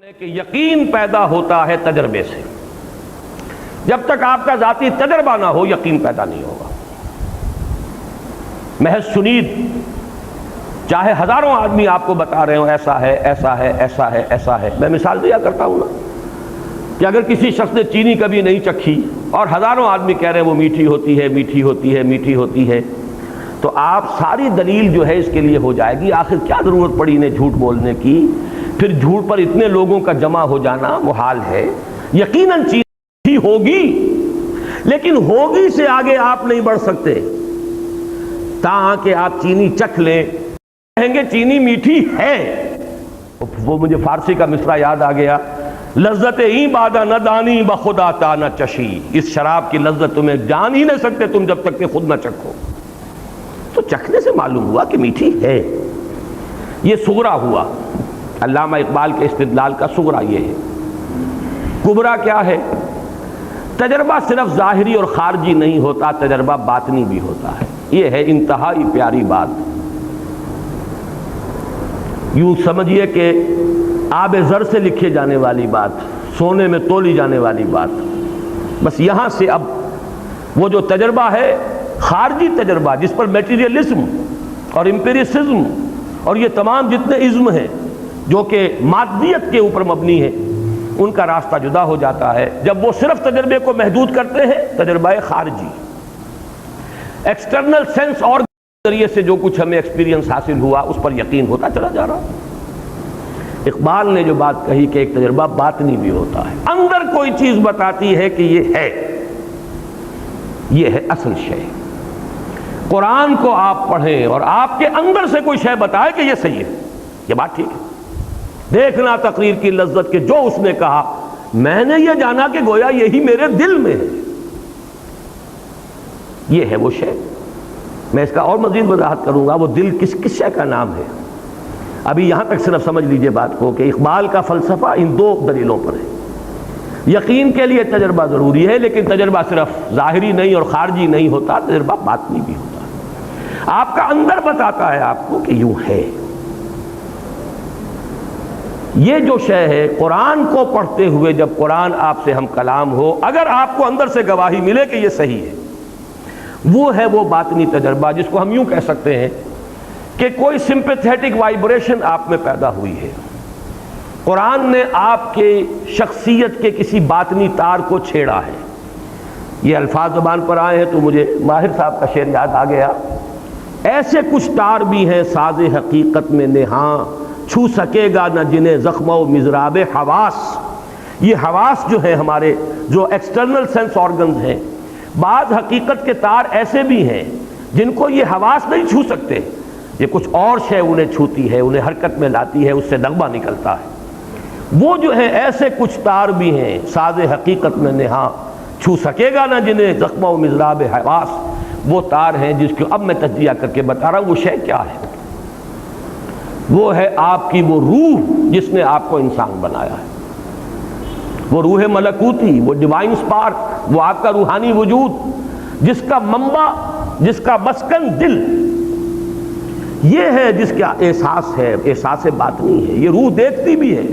کہ یقین پیدا ہوتا ہے تجربے سے. جب تک آپ کا ذاتی تجربہ نہ ہو یقین پیدا نہیں ہوگا. محض سنید چاہے ہزاروں آدمی آپ کو بتا رہے ہوں ایسا ہے ایسا ہے ایسا ہے ایسا ہے. میں مثال دیا کرتا ہوں نا کہ اگر کسی شخص نے چینی کبھی نہیں چکھی اور ہزاروں آدمی کہہ رہے ہیں وہ میٹھی ہوتی ہے میٹھی ہوتی ہے میٹھی ہوتی ہے، تو آپ ساری دلیل جو ہے اس کے لیے ہو جائے گی. آخر کیا ضرورت پڑی انہیں جھوٹ بولنے کی؟ پھر جھوٹ پر اتنے لوگوں کا جمع ہو جانا محال ہے. یقیناً چیز ہی ہوگی، لیکن ہوگی سے آگے آپ نہیں بڑھ سکتے تاں کہ آپ چینی چکھ لیں. کہیں گے چینی میٹھی ہے، وہ مجھے فارسی کا مصرع یاد آ گیا، لذت ہی بادہ نہ دانی بخدا تا نہ چشی. اس شراب کی لذت تمہیں جان ہی نہیں سکتے تم جب تک کہ خود نہ چکھو. تو چکھنے سے معلوم ہوا کہ میٹھی ہے. یہ صغرا ہوا. علامہ اقبال کے استدلال کا صغرا یہ ہے. کبرا کیا ہے؟ تجربہ صرف ظاہری اور خارجی نہیں ہوتا، تجربہ باطنی بھی ہوتا ہے. یہ ہے انتہائی پیاری بات. یوں سمجھیے کہ آب زر سے لکھے جانے والی بات، سونے میں تولی جانے والی بات. بس یہاں سے اب وہ جو تجربہ ہے خارجی تجربہ جس پر میٹیریلزم اور امپیریسزم اور یہ تمام جتنے ازم ہیں جو کہ مادیت کے اوپر مبنی ہے، ان کا راستہ جدا ہو جاتا ہے جب وہ صرف تجربے کو محدود کرتے ہیں. تجربہ خارجی ایکسٹرنل سینس اور ذریعے سے جو کچھ ہمیں ایکسپیرینس حاصل ہوا اس پر یقین ہوتا چلا جا رہا. اقبال نے جو بات کہی کہ ایک تجربہ باطنی بھی ہوتا ہے، اندر کوئی چیز بتاتی ہے کہ یہ ہے اصل شے. قرآن کو آپ پڑھیں اور آپ کے اندر سے کوئی شے بتائے کہ یہ صحیح ہے، یہ بات ٹھیک ہے. دیکھنا تقریر کی لذت کہ جو اس نے کہا میں نے یہ جانا کہ گویا یہی میرے دل میں ہے. یہ ہے وہ شے. میں اس کا اور مزید وضاحت کروں گا وہ دل کس شے کا نام ہے. ابھی یہاں تک صرف سمجھ لیجئے بات کو کہ اقبال کا فلسفہ ان دو دلیلوں پر ہے. یقین کے لیے تجربہ ضروری ہے، لیکن تجربہ صرف ظاہری نہیں اور خارجی نہیں ہوتا، تجربہ باطنی بھی ہوتا ہے. آپ کا اندر بتاتا ہے آپ کو کہ یوں ہے. یہ جو شے ہے قرآن کو پڑھتے ہوئے جب قرآن آپ سے ہم کلام ہو، اگر آپ کو اندر سے گواہی ملے کہ یہ صحیح ہے، وہ ہے وہ باطنی تجربہ جس کو ہم یوں کہہ سکتے ہیں کہ کوئی سمپیتھیٹک وائبریشن آپ میں پیدا ہوئی ہے. قرآن نے آپ کے شخصیت کے کسی باطنی تار کو چھیڑا ہے. یہ الفاظ زبان پر آئے ہیں تو مجھے ماہر صاحب کا شعر یاد آ گیا. ایسے کچھ تار بھی ہیں ساز حقیقت میں نہاں، چھو سکے گا نہ جنہیں زخم و مضراب حواس. یہ حواس جو ہیں ہمارے جو ایکسٹرنل سینس آرگنز ہیں، بعض حقیقت کے تار ایسے بھی ہیں جن کو یہ حواس نہیں چھو سکتے. یہ کچھ اور شے انہیں چھوتی ہے، انہیں حرکت میں لاتی ہے، اس سے نغمہ نکلتا ہے. وہ جو ہیں ایسے کچھ تار بھی ہیں ساز حقیقت میں نہاں، چھو سکے گا نہ جنہیں زخم و مضراب حواس. وہ تار ہیں جس کو اب میں تجزیہ کر کے بتا رہا ہوں. وہ شے کیا ہے؟ وہ ہے آپ کی وہ روح جس نے آپ کو انسان بنایا ہے. وہ روح ملکوتی، وہ ڈیوائن سپارک، وہ آپ کا روحانی وجود جس کا منبع، جس کا مسکن دل، یہ ہے جس کا احساس ہے، احساس باطنی ہے. یہ روح دیکھتی بھی ہے.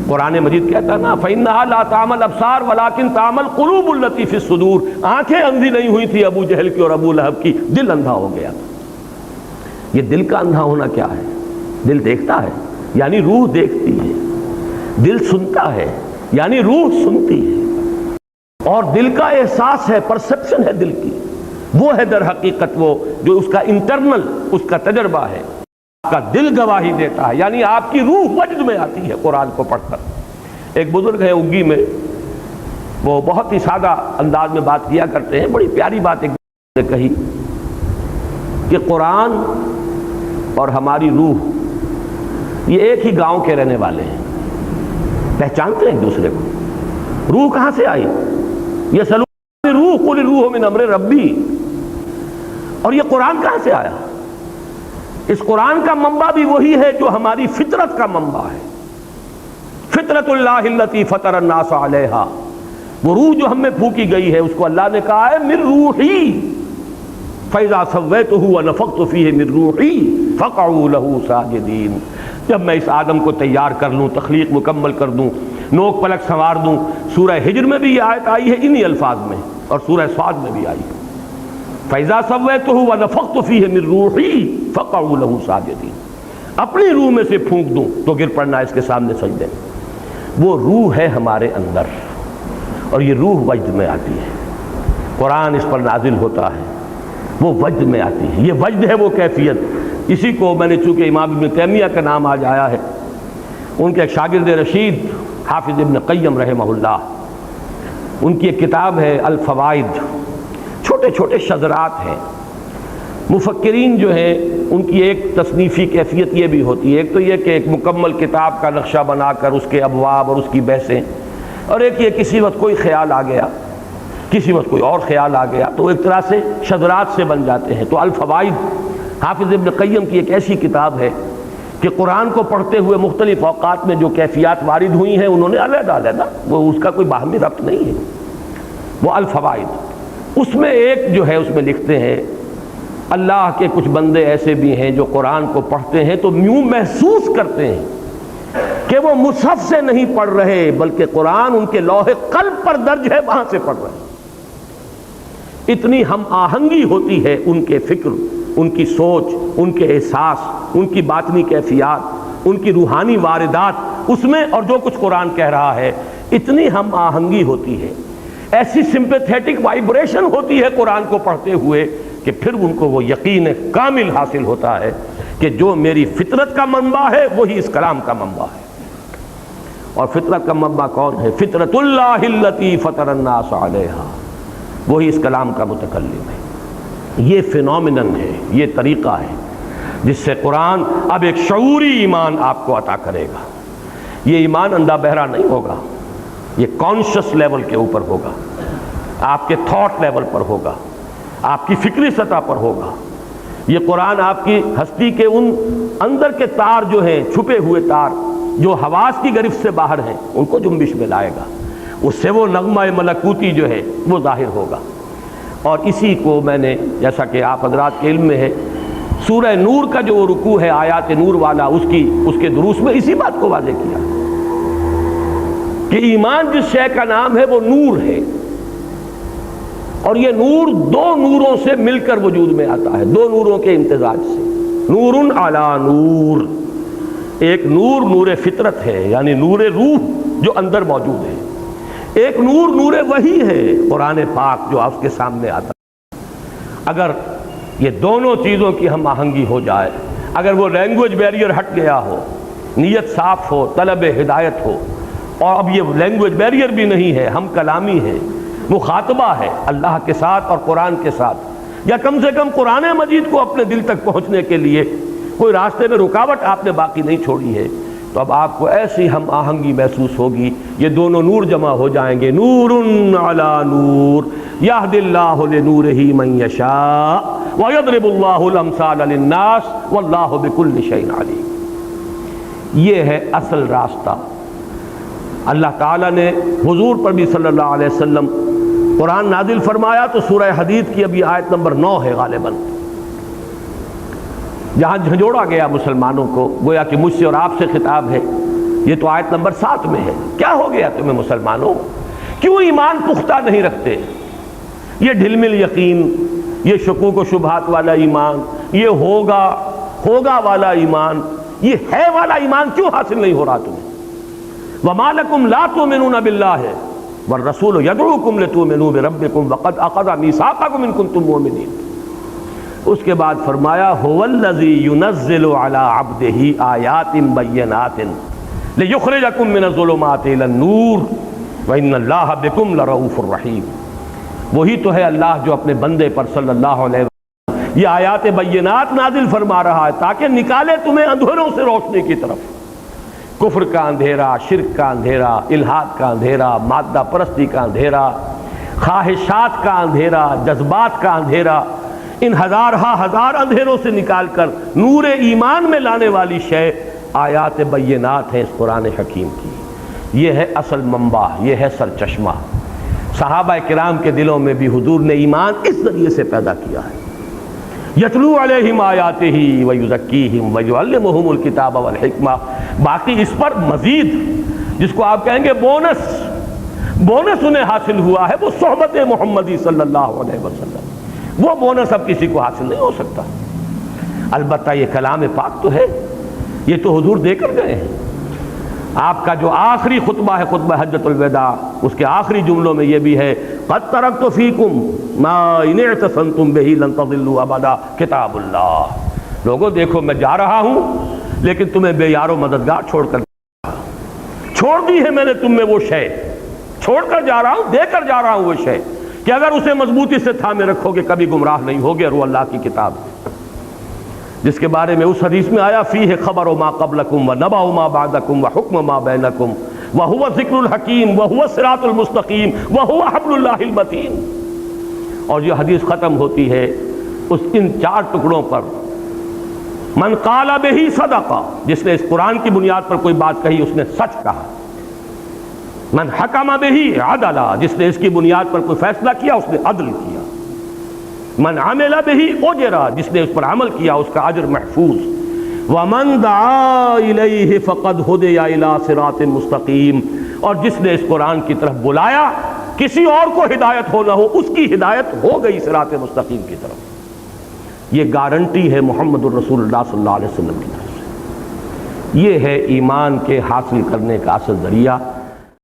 قرآن مجید کہتا ہے نا فَإِنَّهَا لَا تَعْمَى الْأَبْصَارُ وَلَكِن تَعْمَى الْقُلُوبُ الَّتِي فِي الصُّدُورِ. آنکھیں اندھی نہیں ہوئی تھی ابو جہل کی اور ابو لہب کی، دل اندھا ہو گیا. یہ دل کا اندھا ہونا کیا ہے؟ دل دیکھتا ہے یعنی روح دیکھتی ہے، دل سنتا ہے یعنی روح سنتی ہے، اور دل کا احساس ہے، پرسپشن ہے دل کی. وہ ہے در حقیقت وہ جو اس کا انٹرنل اس کا تجربہ ہے. آپ کا دل گواہی دیتا ہے یعنی آپ کی روح وجد میں آتی ہے قرآن کو پڑھ کر. ایک بزرگ ہیں اگی میں، وہ بہت ہی سادہ انداز میں بات کیا کرتے ہیں. بڑی پیاری بات ایک نے کہی کہ قرآن اور ہماری روح یہ ایک ہی گاؤں کے رہنے والے ہیں، پہچانتے ہیں ایک دوسرے کو. روح کہاں سے آئی؟ یہ سلوک روح قل روح من امر ربی. اور یہ قرآن کہاں سے آیا؟ اس قرآن کا منبع بھی وہی ہے جو ہماری فطرت کا منبع ہے. فطرت اللہ التی فطر الناس علیہا. وہ روح جو ہم میں پھونکی گئی ہے اس کو اللہ نے کہا ہے من روحی فَإِذَا سَوَّيْتُهُ وَنَفَخْتُ فِيهِ مِن رُّوحِي فَقَعُوا لَهُ سَاجِدِينَ. جب میں اس آدم کو تیار کر لوں، تخلیق مکمل کر دوں، نوک پلک سنوار دوں۔ سورہ ہجر میں بھی یہ آیت آئی ہے انہی الفاظ میں، اور سورہ صاد میں بھی آئی ہے، فَإِذَا سَوَّيْتُهُ وَنَفَخْتُ فِيهِ مِن رُوحِي فَقَعُوا لَهُ سَاجِدِينَ، اپنی روح میں سے پھونک دوں تو گر پڑنا اس کے سامنے سجدے میں۔ وہ روح ہے ہمارے اندر، اور یہ روح وجد میں آتی ہے، قرآن اس پر نازل ہوتا ہے، وہ وجد میں آتی ہے۔ یہ وجد ہے وہ کیفیت، اسی کو میں نے چونکہ امام ابن تیمیہ کا نام آج آیا ہے، ان کے ایک شاگرد رشید حافظ ابن قیم رحمہ اللہ، ان کی ایک کتاب ہے الفوائد، چھوٹے چھوٹے شذرات ہیں۔ مفکرین جو ہیں ان کی ایک تصنیفی کیفیت یہ بھی ہوتی ہے، ایک تو یہ کہ ایک مکمل کتاب کا نقشہ بنا کر اس کے ابواب اور اس کی بحثیں، اور ایک یہ کسی وقت کوئی خیال آ گیا، کسی وقت کوئی اور خیال آ گیا، تو ایک طرح سے شذرات سے بن جاتے ہیں۔ تو الفوائد حافظ ابن قیم کی ایک ایسی کتاب ہے کہ قرآن کو پڑھتے ہوئے مختلف اوقات میں جو کیفیات وارد ہوئی ہیں انہوں نے علیحدہ علیحدہ، وہ اس کا کوئی باہمی ربط نہیں ہے، وہ الفوائد۔ اس میں ایک جو ہے اس میں لکھتے ہیں اللہ کے کچھ بندے ایسے بھی ہیں جو قرآن کو پڑھتے ہیں تو یوں محسوس کرتے ہیں کہ وہ مصحف سے نہیں پڑھ رہے بلکہ قرآن ان کے لوح قلب پر درج ہے، وہاں سے پڑھ رہے ہیں۔ اتنی ہم آہنگی ہوتی ہے ان کے فکر، ان کی سوچ، ان کے احساس، ان کی باطنی کیفیات، ان کی روحانی واردات اس میں، اور جو کچھ قرآن کہہ رہا ہے، اتنی ہم آہنگی ہوتی ہے، ایسی سمپیتھیٹک وائبریشن ہوتی ہے قرآن کو پڑھتے ہوئے کہ پھر ان کو وہ یقین کامل حاصل ہوتا ہے کہ جو میری فطرت کا منبع ہے وہی اس کلام کا منبع ہے۔ اور فطرت کا منبع کون ہے؟ فطرت اللہ التی فطر الناس علیہا، وہی اس کلام کا متکلم ہے۔ یہ فینومینن ہے، یہ طریقہ ہے جس سے قرآن اب ایک شعوری ایمان آپ کو عطا کرے گا۔ یہ ایمان اندھا بہرا نہیں ہوگا، یہ کانشس لیول کے اوپر ہوگا، آپ کے تھاٹ لیول پر ہوگا، آپ کی فکری سطح پر ہوگا۔ یہ قرآن آپ کی ہستی کے ان اندر کے تار جو ہیں، چھپے ہوئے تار جو حواس کی گرفت سے باہر ہیں، ان کو جنبش میں لائے گا، اس سے وہ نغمہ ملکوتی جو ہے وہ ظاہر ہوگا۔ اور اسی کو میں نے، جیسا کہ آپ حضرات کے علم میں ہے، سورہ نور کا جو رکوع ہے آیات نور والا، اس کے دروس میں اسی بات کو واضح کیا کہ ایمان جس شے کا نام ہے وہ نور ہے، اور یہ نور دو نوروں سے مل کر وجود میں آتا ہے، دو نوروں کے امتزاج سے، نور علی نور۔ ایک نور نور فطرت ہے، یعنی نور روح جو اندر موجود ہے، ایک نور نور وحی ہے، قرآن پاک جو آپ کے سامنے آتا ہے۔ اگر یہ دونوں چیزوں کی ہم آہنگی ہو جائے، اگر وہ لینگویج بیریئر ہٹ گیا ہو، نیت صاف ہو، طلب ہدایت ہو، اور اب یہ لینگویج بیریئر بھی نہیں ہے، ہم کلامی ہے، مخاطبہ ہے اللہ کے ساتھ اور قرآن کے ساتھ، یا کم سے کم قرآن مجید کو اپنے دل تک پہنچنے کے لیے کوئی راستے میں رکاوٹ آپ نے باقی نہیں چھوڑی ہے، تو اب آپ کو ایسی ہم آہنگی محسوس ہوگی، یہ دونوں نور جمع ہو جائیں گے، نور علی نور یہدی اللہ لنورہ من یشاء ویضرب اللہ الامثال للناس واللہ بکل شیء علیم۔ یہ ہے اصل راستہ۔ اللہ تعالیٰ نے حضور پر بھی صلی اللہ علیہ وسلم قرآن نازل فرمایا تو سورہ حدید کی ابھی آیت نمبر 9 ہے غالباً، جہاں جھنجھوڑا گیا مسلمانوں کو، گویا کہ مجھ سے اور آپ سے خطاب ہے۔ یہ تو آیت نمبر 7 میں ہے، کیا ہو گیا تمہیں مسلمانوں؟ کیوں ایمان پختہ نہیں رکھتے؟ یہ ڈھل مل یقین، یہ شکوک و شبہات والا ایمان، یہ ہوگا والا ایمان، یہ ہے والا ایمان کیوں حاصل نہیں ہو رہا تمہیں؟ وَمَا لَكُمْ لَا تُؤْمِنُونَ بِاللَّهِ وَالرَّسُولُ يَدْعُوكُمْ لِتُؤْمِنُوا بِرَبِّكُمْ وَقَدْ أَخَذَ مِيثَاقَكُمْ إِن كُنتُم مُّؤْمِنِينَ۔ اس کے بعد فرمایا هُوَ الَّذِي يُنَزِّلُ عَلَىٰ عَبْدِهِ آيَاتٍ بَيِّنَاتٍ لِيُخْرِجَكُم مِّنَ الظُّلُمَاتِ إِلَى النُّورِ وَإِنَّ اللَّهَ بِكُمْ لَرَءُوفٌ رَحِيمٌ۔ وہی تو ہے اللہ جو اپنے بندے پر صلی اللہ علیہ وسلم یہ آیات بینات نازل فرما رہا ہے تاکہ نکالے تمہیں اندھیروں سے روشنی کی طرف، کفر کا اندھیرا، شرک کا اندھیرا، الحاد کا اندھیرا، مادہ پرستی کا اندھیرا، خواہشات کا اندھیرا، جذبات کا اندھیرا، ان ہزار اندھیروں سے نکال کر نور ایمان میں لانے والی شے آیات بینات ہیں اس قرآن حکیم کی۔ یہ ہے اصل منبع، یہ ہے سرچشمہ۔ صحابہ کرام کے دلوں میں بھی حضور نے ایمان اس ذریعے سے پیدا کیا ہے۔ یتلو علیہم آیاتہ ویزکیہم ویعلمہم الکتاب والحکمہ. باقی اس پر مزید جس کو آپ کہیں گے بونس انہیں حاصل ہوا ہے وہ صحبت محمدی صلی اللہ علیہ وسلم. وہ بونس اب کسی کو حاصل نہیں ہو سکتا. البتہ یہ کلام پاک تو ہے، یہ تو حضور دے کر گئے ہیں. آپ کا جو آخری خطبہ ہے خطبہ حجۃ الوداع، اس کے آخری جملوں میں یہ بھی ہے قد ترکت فیکم ما ان اعتصمتم بہ لن تضلوا ابدا کتاب اللہ. لوگوں دیکھو میں جا رہا ہوں لیکن تمہیں بے یار و مددگار چھوڑ دی ہے میں نے تم میں وہ شے چھوڑ کر جا رہا ہوں، دے کر جا رہا ہوں وہ شے کہ اگر اسے مضبوطی سے تھامے رکھو گے کبھی گمراہ نہیں ہوگے. رو اللہ کی کتاب جس کے بارے میں اس حدیث میں آیا فیہ خبر ما قبلکم و نبأ ما بعدکم و حکم ما بینکم وہو ذکر الحکیم وہو الصراط المستقیم وہو حبل اللہ المتین. اور یہ حدیث ختم ہوتی ہے ان 4 ٹکڑوں پر. من قال بہ صدقہ، جس نے اس قرآن کی بنیاد پر کوئی بات کہی اس نے سچ کہا. من حکم بہ عدل، جس نے اس کی بنیاد پر کوئی فیصلہ کیا اس نے عدل کیا. من عمل بہ اجر، جس نے اس پر عمل کیا اس کا اجر محفوظ. ومن دعا الیہ فقد ہدی الی صراط مستقیم، اور جس نے اس قرآن کی طرف بلایا کسی اور کو ہدایت ہو نہ ہو اس کی ہدایت ہو گئی صراط مستقیم کی طرف. یہ گارنٹی ہے محمد الرسول اللہ صلی اللہ علیہ وسلم کی طرف سے. یہ ہے ایمان کے حاصل کرنے کا اصل ذریعہ.